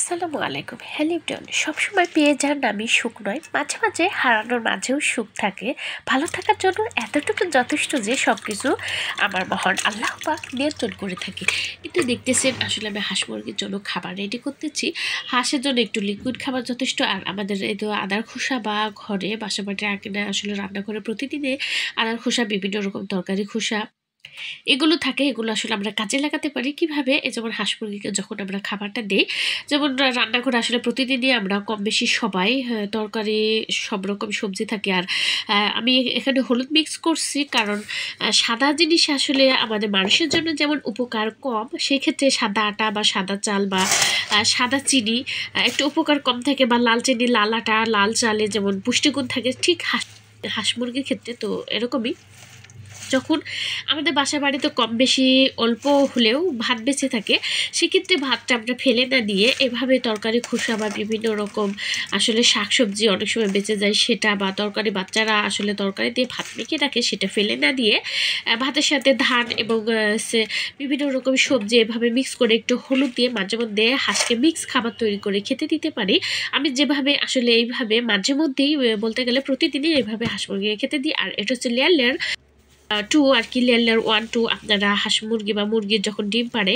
আসসালামু আলাইকুম। Hello everyone. সবসময় পেয়ে যার নামই সুখ নয়, মাঝে মাঝে হারানোর মাঝেও সুখ থাকে। ভালো থাকার জন্য এতটুকু যথেষ্ট যে সব কিছু আমার মহান আল্লাহ পাক নিয়ন্ত্রণ করে থাকি। কিন্তু দেখতেছেন আসলে আমি হাঁস মুরগির জন্য খাবার রেডি করতেছি। হাঁসের জন্য একটু লিকুইড খাবার যথেষ্ট। আর আমাদের এই তো আদার খোসা বা ঘরে বাসা বাড়িতে আগে আসলে রান্নাঘরে প্রতিদিনে আদার খোসা, বিভিন্ন রকম তরকারি খোসা এগুলো থাকে। এগুলো আসলে আমরা কাজে লাগাতে পারি কিভাবে? এই যেমন হাঁস মুরগিকে যখন আমরা খাবারটা দেই, যেমন রান্না করে আসলে প্রতিদিনই আমরা কম বেশি সবাই তরকারি সব রকম সবজি থাকে। আর আমি এখানে হলুদ মিক্স করছি, কারণ সাদা জিনিস আসলে আমাদের মানুষের জন্য যেমন উপকার কম, সেই ক্ষেত্রে সাদা আটা বা সাদা চাল বা সাদা চিনি একটু উপকার কম থাকে, বা লাল চিনি, লাল আটা, লাল চালে যেমন পুষ্টিগুণ থাকে, ঠিক হাঁস মুরগির ক্ষেত্রে তো এরকমই। যখন আমাদের বাসা বাড়িতে কম বেশি অল্প হলেও ভাত বেঁচে থাকে, সেক্ষেত্রে ভাতটা আমরা ফেলে না দিয়ে এভাবে তরকারি খোসা বা বিভিন্ন রকম আসলে শাকসবজি অনেক সময় বেঁচে যায় সেটা, বা তরকারি বাচ্চারা আসলে তরকারি দিয়ে ভাত মেখে রাখে, সেটা ফেলে না দিয়ে ভাতের সাথে ধান এবং বিভিন্ন রকম সবজি এভাবে মিক্স করে একটু হলুদ দিয়ে মাঝে মধ্যে হাঁসকে মিক্স খাবার তৈরি করে খেতে দিতে পারি। আমি যেভাবে আসলে এইভাবে মাঝে মধ্যেই বলতে গেলে প্রতিদিনই এইভাবে হাঁস মুরগি খেতে দিই। আর এটা হচ্ছে লেয়ার লেয়ার 2 আর কি, লেয়ার 1 2 আপনারা হাঁস মুরগি বা মুরগির যখন ডিম পারে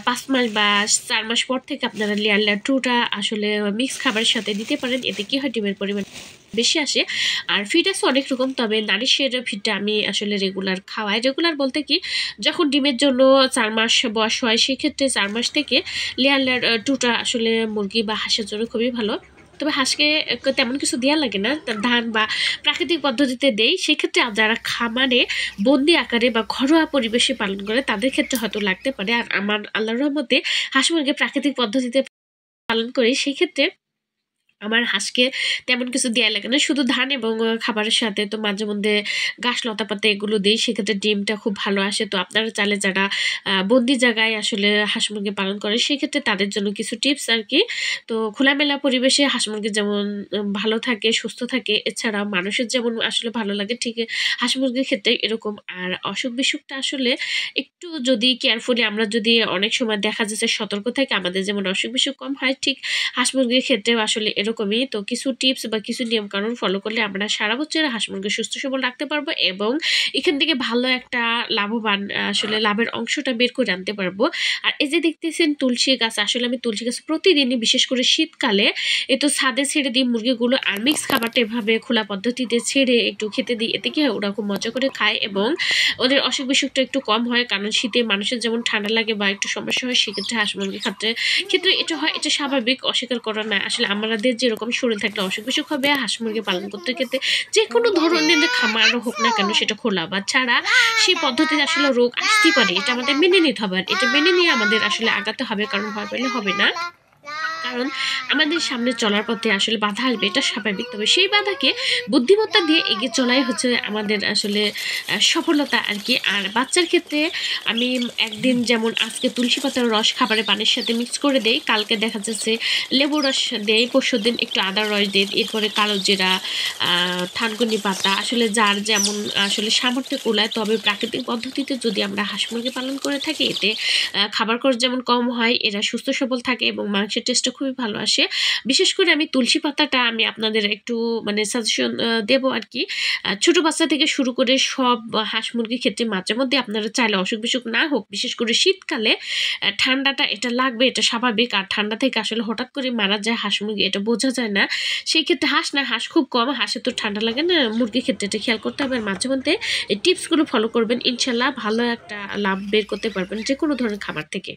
5 মাস বা 4 মাস পর থেকে আপনারা লেয়ার 2টা আসলে মিক্স খাবারের সাথে দিতে পারেন। এতে কি হয়, ডিমের পরিমাণ বেশি আসে। আর ফিড আছে অনেক রকম, তবে নারিশের ফিডটা আমি আসলে রেগুলার খাওয়াই। রেগুলার বলতে কি, যখন ডিমের জন্য 4 মাস বয়স হয়, সেক্ষেত্রে 4 মাস থেকে লেয়ার 2টা আসলে মুরগি বা হাঁসের জন্য খুবই ভালো। তবে হাঁসকে তেমন কিছু দেওয়া লাগে না, ধান বা প্রাকৃতিক পদ্ধতিতে দেই। সেক্ষেত্রে যারা খামারে বন্দি আকারে বা ঘরোয়া পরিবেশে পালন করে তাদের ক্ষেত্রে হয়তো লাগতে পারে। আর আমার আল্লাহর রহমতে হাঁস মুরগি প্রাকৃতিক পদ্ধতিতে পালন করি, সেক্ষেত্রে আমার হাঁসকে তেমন কিছু দেওয়া লাগে না, শুধু ধান এবং খাবারের সাথে তো মাঝে মধ্যে ঘাস লতা পাতা এগুলো দিই, সেক্ষেত্রে ডিমটা খুব ভালো আসে। তো আপনারা চাইলে যারা বন্দি জায়গায় আসলে হাঁস মুরগি পালন করে, সেক্ষেত্রে তাদের জন্য কিছু টিপস আর কি। তো খোলামেলা পরিবেশে হাঁস মুরগি যেমন ভালো থাকে, সুস্থ থাকে, এছাড়া মানুষের যেমন আসলে ভালো লাগে, ঠিক হাঁস মুরগির ক্ষেত্রে এরকম। আর অসুখ বিসুখটা আসলে একটু যদি কেয়ারফুলি আমরা যদি অনেক সময় দেখা যাচ্ছে সতর্ক থাকে, আমাদের যেমন অসুখ বিসুখ কম হয়, ঠিক হাঁস মুরগির ক্ষেত্রেও আসলে এরকমই। তো কিছু টিপস বা কিছু নিয়ম কানুন ফলো করলে আমরা সারা বছর হাঁস মুরগি সুস্থ সবল রাখতে পারবো, এবং এখান থেকে ভালো একটা লাভবান আসলে লাভের অংশটা বের করে আনতে পারবো। আর এই যে দেখতেছেন তুলসী গাছ, আসলে আমি তুলসী গাছ প্রতিদিনই, বিশেষ করে শীতকালে এ তো ছাদে ছেড়ে দিই মুরগিগুলো, আর মিক্স খাবারটা এভাবে খোলা পদ্ধতিতে ছেড়ে একটু খেতে দিই। এতে কি হয়, ওরা খুব মজা করে খায় এবং ওদের অসুখ বিসুখটা একটু কম হয়। কারণ শীতে মানুষের যেমন ঠান্ডা লাগে বা একটু সমস্যা হয়, সেক্ষেত্রে হাঁস মুরগি ক্ষেত্রে এটা হয়, এটা স্বাভাবিক, অস্বীকার করা না। আসলে আমাদের যেরকম শরীর থাকলে অসুখ বিসুখ হবে, হাঁস মুরগি পালন করতে ক্ষেত্রে যে কোনো ধরনের খামার হোক না কেন, সেটা খোলা বা ছাড়া, সেই পদ্ধতিতে আসলে রোগ আসতেই পারে। এটা আমাদের মেনে নিতে হবে, আর এটা মেনে নিয়ে আমাদের আসলে আগাতে হবে, কারণ ভয় পেলে হবে না। কারণ আমাদের সামনে চলার পথে আসলে বাধা আসবে, এটা স্বাভাবিক। তবে সেই বাধাকে বুদ্ধিমত্তা দিয়ে এগিয়ে চলাই হচ্ছে আমাদের আসলে সফলতা আর কি। আর বাচ্চার ক্ষেত্রে আমি একদিন যেমন আজকে তুলসী পাতার রস খাবারের পানির সাথে মিক্স করে দেই, কালকে দেখা যাচ্ছে লেবু রস দেই, পরশু দিন একটু আদার রস দিই, এরপরে কালো জিরা, থানকুনি পাতা, আসলে যার যেমন আসলে সামর্থ্য কুলায়। তবে প্রাকৃতিক পদ্ধতিতে যদি আমরা হাঁস মুরগি পালন করে থাকি, এতে খাবার খরচ যেমন কম হয়, এরা সুস্থ সবল থাকে এবং মাংসের টেস্টটা খুবই ভালো আসে। বিশেষ করে আমি তুলসী পাতাটা আমি আপনাদের একটু মানে সাজেশন দেবো আর কি। ছোট বাচ্চা থেকে শুরু করে সব হাঁস মুরগির ক্ষেত্রে মাঝে মধ্যে আপনারা চাইলে অসুখ বিসুখ না হোক, বিশেষ করে শীতকালে ঠান্ডাটা এটা লাগবে, এটা স্বাভাবিক। আর ঠান্ডা থেকে আসলে হঠাৎ করে মারা যায় হাঁস মুরগি, এটা বোঝা যায় না। সেই ক্ষেত্রে হাঁস খুব কম, হাঁসে তো ঠান্ডা লাগে না, মুরগির ক্ষেত্রে এটা খেয়াল করতে হবে। আর মাঝে মধ্যে এই টিপসগুলো ফলো করবেন, ইনশাল্লাহ ভালো একটা লাভ বের করতে পারবেন যে কোনো ধরনের খাবার থেকে।